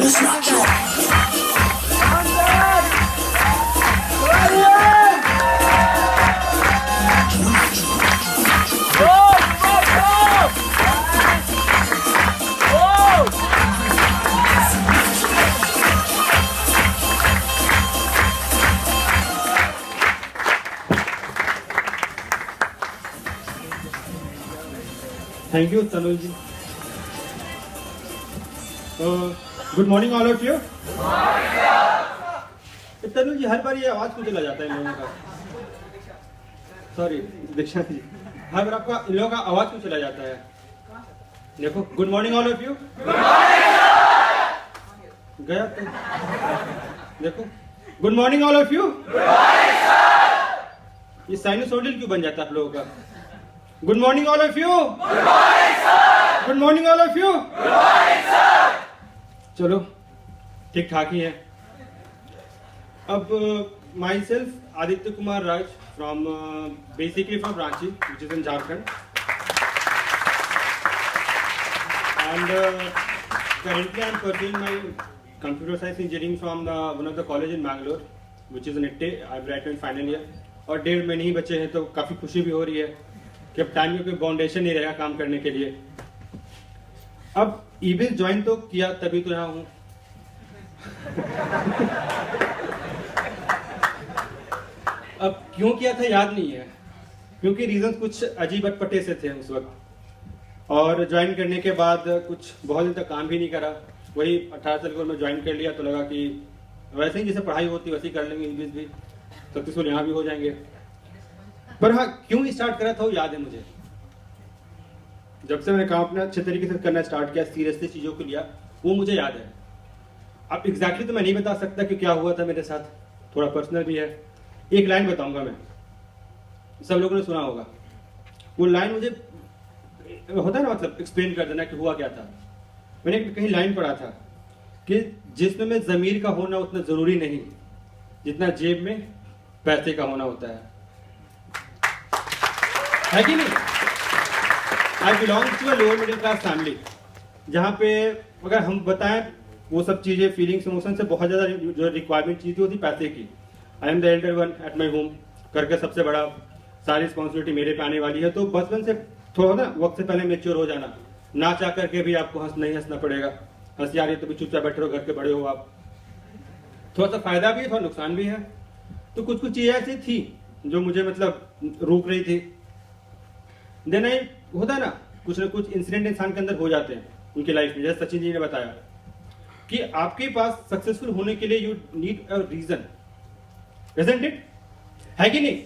It's not true. Thank you, Tanul ji. Good morning, all of you. तनुल जी, हर बार ये आवाज क्यों चला जाता है इन लोगों का? सॉरी दीक्षा जी, हर बार आपका इन लोगों का आवाज क्यों चला जाता है? देखो, good morning all of you. गया तो देखो, good morning all of you. ये साइनोसोडियल क्यों बन जाता है आप लोगों का? Good morning all of you. Good morning all of you. चलो ठीक ठाक ही है. अब my self Aditya Kumar Raj from basically from Ranchi which is in Jharkhand, and currently I am pursuing my computer science engineering from one of the college in Bangalore, which is NITTE. I am right in final year. और 1.5 महीने ही बचे हैं तो काफ़ी खुशी भी हो रही है कि अब टाइम में कोई फाउंडेशन नहीं रहेगा काम करने के लिए. अब ईबिस ज्वाइन तो किया तभी तो यहाँ हूँ. अब क्यों किया था याद नहीं है, क्योंकि रीजन कुछ अजीब अटपटे से थे उस वक्त. और ज्वाइन करने के बाद कुछ बहुत दिन तक काम भी नहीं करा. वही 18 साल को मैं ज्वाइन कर लिया तो लगा कि वैसे ही जैसे पढ़ाई होती वैसे ही कर लेंगे, इंग्लिश भी सक्सेसफुल यहाँ भी हो जाएंगे. पर हाँ, क्यों स्टार्ट करा था वो याद है मुझे. जब से मैंने काम अपना अच्छे तरीके से करना स्टार्ट किया, सीरियसली चीज़ों को लिया, वो मुझे याद है. अब एग्जैक्टली तो मैं नहीं बता सकता कि क्या हुआ था मेरे साथ, थोड़ा पर्सनल भी है. एक लाइन बताऊंगा मैं, सब लोगों ने सुना होगा. वो लाइन मुझे होता है ना, मतलब एक्सप्लेन कर देना कि हुआ क्या था. मैंने कहीं लाइन पढ़ा था कि जिस्म में ज़मीर का होना उतना ज़रूरी नहीं जितना जेब में पैसे का होना होता है कि नहीं. I belong to a lower middle class family, जहाँ पे अगर हम बताएं वो सब चीज़ें, फीलिंग्स, इमोशन से बहुत ज़्यादा जो रिक्वायरमेंट चीज़ थी वो थी पैसे की. I am the Elder one at my home, करके सबसे बड़ा, सारी रिस्पॉन्सिबिलिटी मेरे पे आने वाली है. तो बचपन से थोड़ा ना वक्त से पहले मेच्योर हो जाना, ना चाह करके भी आपको नहीं हंसना पड़ेगा. हंसी आ रही है तो भी चुपचाप बैठे रहो, घर के बड़े हो आप. थोड़ा सा फायदा भी है, थोड़ा नुकसान भी है. तो कुछ कुछ चीजें ऐसी थी जो मुझे मतलब रोक रही थी. देन आई होता ना कुछ इंसिडेंट इंसान के अंदर हो जाते हैं उनकी लाइफ में. जैसे सचिन जी ने बताया कि आपके पास सक्सेसफुल होने के लिए you need a reason, isn't it? है कि नहीं?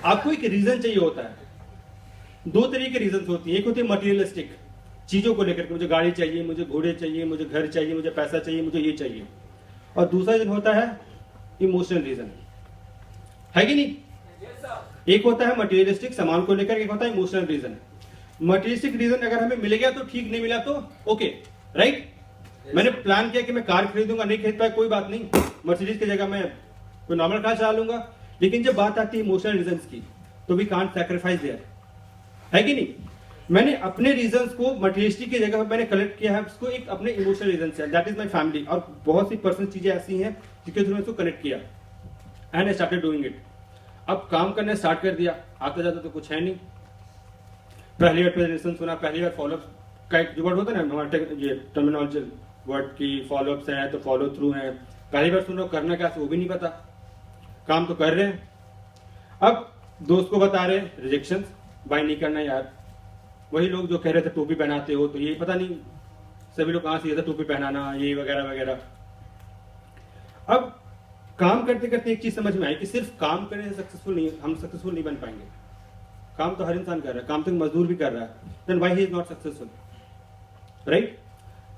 आपको एक रीजन चाहिए होता है. दो तरीके के रीजन होती है. एक होती है मटेरियलिस्टिक, चीजों को लेकर के, मुझे गाड़ी चाहिए, मुझे घोड़े चाहिए, मुझे घर चाहिए, मुझे पैसा चाहिए, मुझे ये चाहिए. और दूसरा रीजन होता है इमोशनल रीजन, है कि नहीं? एक होता है मटेरियलिस्टिक, सामान को लेकर, एक होता है इमोशनल रीजन. मटेरियलिस्टिक रीजन अगर हमें मिल गया तो ठीक, नहीं मिला तो ओके, राइट. मैंने प्लान किया कि मैं कार खरीदूंगा, नहीं खरीद पाया कोई बात नहीं, मर्सिडीज की जगह मैं कोई नॉर्मल कार चला लूंगा. लेकिन जब बात आती है इमोशनल रीजंस की तो वी कांट सैक्रिफाइस देयर, है कि नहीं? मैंने अपने रीजंस को मटेरियलिस्टिक की जगह मैंने कलेक्ट किया है उसको एक अपने इमोशनल रीजन से. That is my family. और बहुत सी पर्सनल चीजें ऐसी हैं जिसके थ्रू मैं इसको कनेक्ट किया and I started doing it. अब काम करना स्टार्ट कर दिया. आता जाता तो कुछ है नहीं. पहली बार प्रेजेंटेशन सुना, पहली बार फॉलोअप का एक जो वर्ड होता है ना, हमारे ये टर्मिनोलॉजी वर्ड की फॉलोअप्स हैं तो फॉलो थ्रू हैं. पहली बार सुन रहा हूँ, करना क्या वो भी नहीं पता. काम तो कर रहे हैं. अब दोस्त को बता रहे रिजेक्शन, भाई नहीं करना यार. वही लोग जो कह रहे थे टोपी पहनाते हो, तो ये पता नहीं सभी लोग कहाँ से ये था टोपी पहनाना, ये वगैरह वगैरह. अब काम करते करते एक चीज समझ में आई कि सिर्फ काम करने से हम सक्सेसफुल नहीं बन पाएंगे. काम तो हर इंसान कर रहा है, काम तो मजदूर भी कर रहा है. Then why he is not successful, right?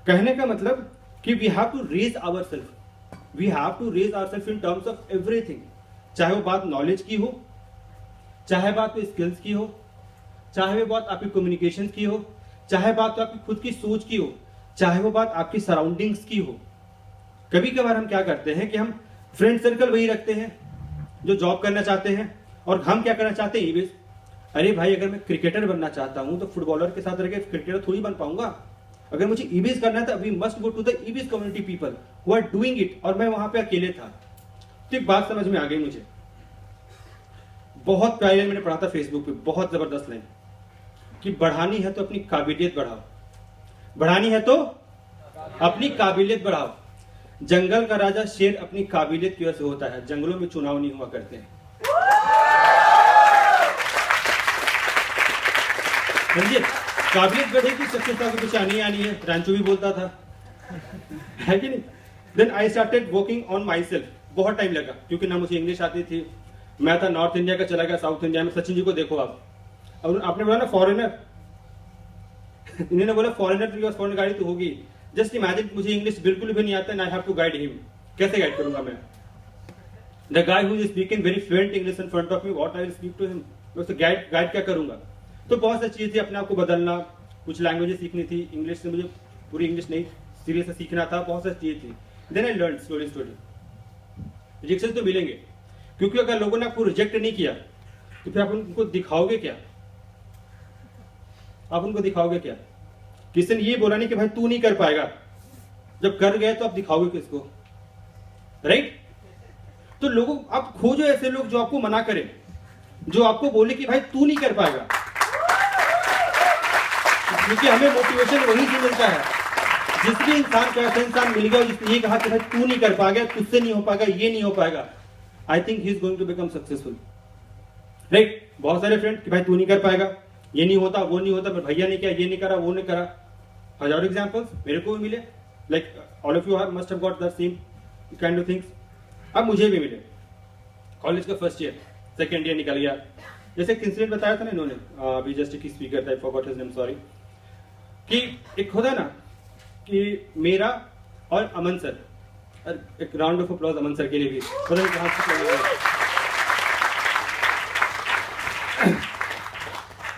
कहने का मतलब कि we have to raise ourself, we have to raise ourself in terms of everything. चाहे वो बात नॉलेज की हो, चाहे बात स्किल्स की हो, चाहे वो बात आपकी कम्युनिकेशन की हो, चाहे बात आपकी खुद की सोच की हो, चाहे वो बात आपकी सराउंडिंग्स की हो. कभी कभार हम क्या करते हैं कि हम फ्रेंड सर्कल वही रखते हैं जो जॉब करना चाहते हैं, और हम क्या करना चाहते हैं ये. अरे भाई, अगर मैं क्रिकेटर बनना चाहता हूं तो फुटबॉलर के साथ रह के क्रिकेटर थोड़ी बन पाऊंगा. अगर मुझे ईबीएस करना था, we must go to the EBS community people who are doing it, और मैं वहां पे अकेले था। तो एक बात समझ में आ गई मुझे, बहुत प्यारी लाइन मैंने पढ़ा था फेसबुक पे, बहुत जबरदस्त लाइन, कि बढ़ानी है तो अपनी काबिलियत बढ़ाओ, बढ़ानी है तो अपनी काबिलियत बढ़ाओ। जंगल का राजा शेर अपनी काबिलियत की वजह से होता है, जंगलों में चुनाव नहीं हुआ करते हैं। समझिए, काबिलियत बढ़ेगी, सक्सेस आपके पीछे आनी आनी है, रांचो भी बोलता था, है कि नहीं। Then I started working on my self. बहुत टाइम लगा, क्योंकि ना मुझे इंग्लिश आती थी, मैं था नॉर्थ इंडिया का, चला गया साउथ इंडिया में। सचिन जी को देखो आप, और आपने बोला ना फॉरेनर, इन्होंने बोला फॉरेनर, फॉरेनर गाड़ी तो होगी। जस्ट इमेजिन, मुझे इंग्लिश बिल्कुल भी नहीं आता, I have to guide him. कैसे गाइड करूंगा मैं? The guy who is speaking very fluent English in front of me, what I will speak to him? मैं उससे गाइड क्या करूंगा? तो बहुत सारी चीजें थी, अपने आप को बदलना, कुछ लैंग्वेजेस सीखनी थी, इंग्लिश से मुझे पूरी इंग्लिश नहीं, सीरियस से सीखना था, बहुत सारी चीजें थी। Then I learn slowly slowly. Rejection तो मिलेंगे, क्योंकि अगर लोगों ने आपको रिजेक्ट नहीं किया तो फिर आप उनको दिखाओगे क्या? आप उनको दिखाओगे क्या? किसी ने ये बोला नहीं कि भाई तू नहीं कर पाएगा, जब कर गए तो आप दिखाओगे किसको? राइट? तो लोगों, आप खोजो ऐसे लोग जो आपको मना करें, जो आपको बोले कि भाई तू नहीं कर पाएगा, क्योंकि हमें मोटिवेशन वहीं से मिलता है। जिस भी इंसान को ऐसा इंसान मिल गया जिसने ये कहा कि भाई तू नहीं कर पाएगा, तुझसे नहीं हो पाएगा, ये नहीं हो पाएगा, I think he is going to become successful. Right? बहुत सारे फ्रेंड कि भाई तू नहीं कर पाएगा, ये नहीं होता, वो नहीं होता, मेरे भैया ने किया, ये नहीं करा, वो नहीं करा। हजारों एग्जांपल्स मेरे को भी मिले, like all of you must have got the same kind of things. अब मुझे भी मिले। कॉलेज का फर्स्ट ईयर, सेकेंड ईयर निकल गया। जैसे एक इंसिडेंट बताया था ना इन्होंने, अभी जस्ट एक स्पीकर था, I forgot his name, sorry, कि एक होता है ना कि मेरा और अमन सर, एक round of applause Aman sir के लिए भी, पता नहीं कहां से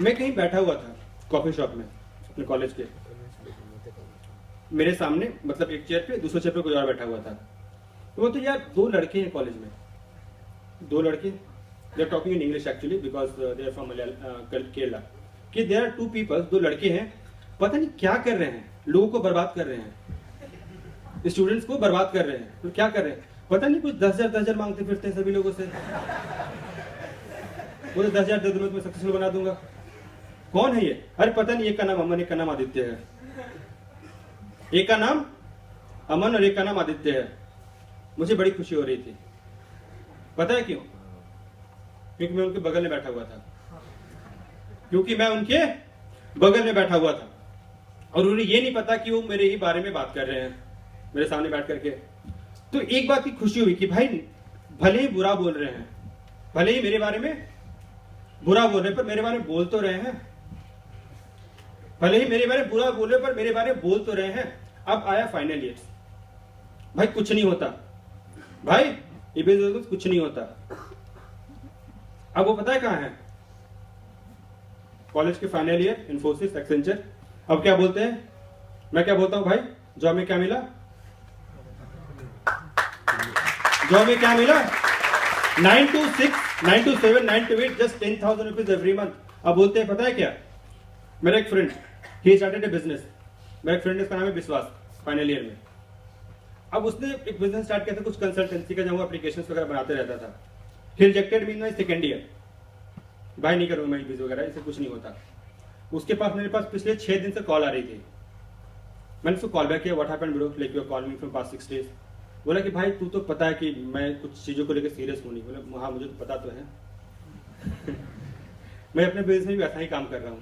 मैं कहीं बैठा हुआ था कॉफी शॉप में अपने कॉलेज के, मेरे सामने मतलब एक चेयर पे, दूसरे चेयर पे कोई और बैठा हुआ था। तो वो तो यार दो लड़के हैं कॉलेज में, दो लड़के, they are talking in English actually because they are from Kerala, कि देयर आर टू पीपल, दो लड़के हैं, पता नहीं क्या कर रहे हैं, लोगों को बर्बाद कर रहे हैं, स्टूडेंट्स को बर्बाद कर रहे हैं। तो क्या कर रहे हैं पता नहीं, कुछ 10,000 मांगते फिरते हैं सभी लोगों से, वो 10,000 दे दूंगा, तुम्हें सक्सेसफुल बना दूंगा। कौन है ये? अरे पता नहीं, एक का नाम अमन, एक का नाम आदित्य है, एक का नाम अमन और एक का नाम आदित्य है। मुझे बड़ी खुशी हो रही थी, पता है क्यों? क्योंकि मैं उनके बगल में बैठा हुआ था, क्योंकि मैं उनके बगल में बैठा हुआ था, और उन्हें ये नहीं पता कि वो मेरे ही बारे में बात कर रहे हैं मेरे सामने बैठ करके। तो एक बात की खुशी हुई कि भाई भले ही बुरा बोल रहे हैं, भले ही मेरे बारे में बुरा बोल रहे हैं, पर मेरे बारे में बोल तो रहे हैं, भले ही मेरे बारे में बुरा बोल रहे पर मेरे बारे में बोल तो रहे हैं। अब आया फाइनल ईयर, भाई कुछ नहीं होता, भाई ये कुछ नहीं होता। अब वो पता है कहां है? कॉलेज के फाइनल ईयर, इन्फोसिस, एक्सेंचर। अब क्या बोलते हैं? मैं क्या बोलता हूं भाई, जॉब में क्या मिला? जॉब में क्या मिला? 9 to 6, 9 to 7, 9 to 8, just 10,000 rupees every month। अब बोलते हैं पता है क्या? मेरा एक friend, he started a business, मेरा एक फ्रेंड, इसका नाम है विश्वास, फाइनल ईयर में। अब उसने एक बिजनेस स्टार्ट किया था, कुछ कंसल्टेंसी का, जहां वो एप्लीकेशंस वगैरह बनाते रहता था। He rejected me in my second year, भाई नहीं करूंगा मैं बिजनेस वगैरह, इससे कुछ नहीं होता। उसके पास, मेरे पास पिछले 6 दिन से कॉल आ रही थी। मैंने उसको कॉल बैक किया, what happened bro, like you are calling me from past 6 days। बोला कि भाई तू तो पता है कि मैं कुछ चीजों को लेकर सीरियस हूं नहीं। बोला हाँ मुझे तो पता तो है मैं अपने बिजनेस में भी ऐसा ही काम कर रहा हूँ।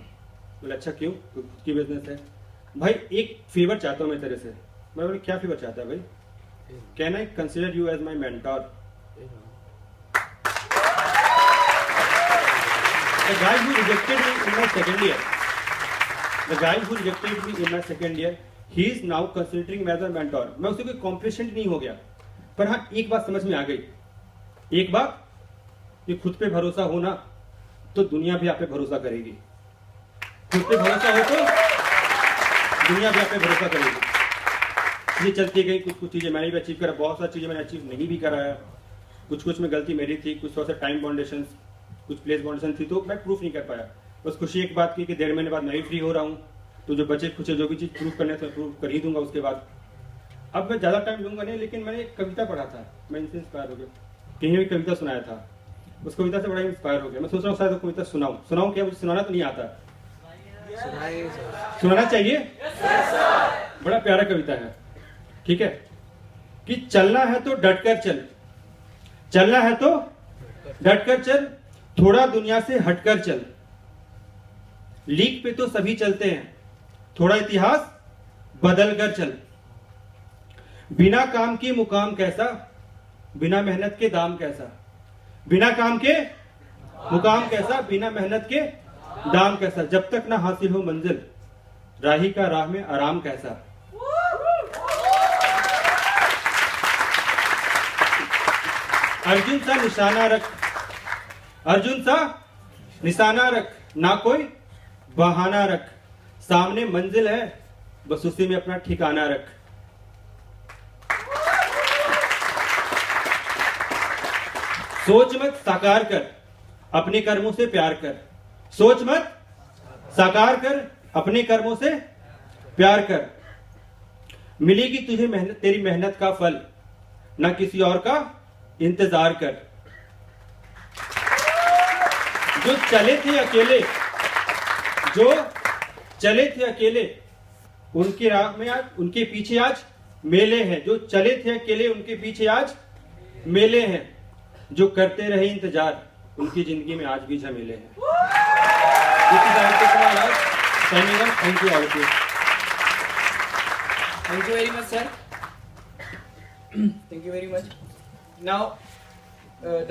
बोला अच्छा क्यों? खुद की बिजनेस है। भाई एक फेवर चाहता हूँ मैं तेरे से। मैं बोले क्या फेवर चाहता है भाई? Can I consider you as my mentor? The guy who rejected me in my second year, the guy who rejected me in my second year, he is now considering me as a mentor। मैं उससे कोई competition नहीं हो गया, पर हाँ एक बात समझ में आ गई, एक बात, कि खुद पे भरोसा हो ना तो दुनिया भी आप पे भरोसा करेगी। खुद पे भरोसा हो तो दुनिया भी आप पे भरोसा करेगी। ये चलती गई, कुछ कुछ चीजें मैंने भी अचीव करा, बहुत सारी चीजें मैंने अचीव नहीं भी कराया, कुछ में गलती मेरी थी, कुछ थोड़ा सा टाइम बाउंडेशन, कुछ प्लेस बाउंडेशन थी, तो मैं प्रूफ नहीं कर पाया। बस खुशी एक बात की कि 1.5 महीने बाद मैं भी फ्री हो रहा हूँ, तो जो बचे कुछ जो भी चीज़ प्रूव करने से प्रूव कर ही दूंगा उसके बाद। अब मैं ज़्यादा टाइम लूंगा नहीं, लेकिन मैंने एक कविता पढ़ा था, मैं इनसे इंस्पायर हो गया, कहीं भी कविता सुनाया था, उस कविता से बड़ा इंस्पायर हो गया। मैं सोच रहा हूँ शायद कविता सुनाऊँ क्या? मुझे सुनाना तो नहीं आता, सुनाना चाहिए। बड़ा प्यारा कविता है, ठीक है। कि चलना है तो डटकर चल, चलना है तो डटकर चल, थोड़ा दुनिया से हटकर चल, लीक पे तो सभी चलते हैं, थोड़ा इतिहास बदल कर चल, बिना काम के मुकाम कैसा, बिना मेहनत के दाम कैसा, बिना काम के मुकाम कैसा, बिना मेहनत के दाम कैसा, जब तक ना हासिल हो मंजिल, राही का राह में आराम कैसा। अर्जुन सा निशाना रख, अर्जुन सा निशाना रख, ना कोई बहाना रख, सामने मंजिल है बस उसी में अपना ठिकाना रख। सोच मत साकार कर, अपने कर्मों से प्यार कर, सोच मत साकार कर, अपने कर्मों से प्यार कर, मिलेगी तुझे मेहनत, तेरी मेहनत का फल, ना किसी और का इंतजार कर। जो चले थे अकेले, जो चले थे अकेले, उनके राह में आज, उनके पीछे आज मेले हैं। जो चले थे अकेले, उनके पीछे आज मेले हैं। जो करते रहे इंतजार, उनकी जिंदगी में आज भी झमेले हैं। Thank you all of you. Thank you very much, sir. Thank you very much. Now,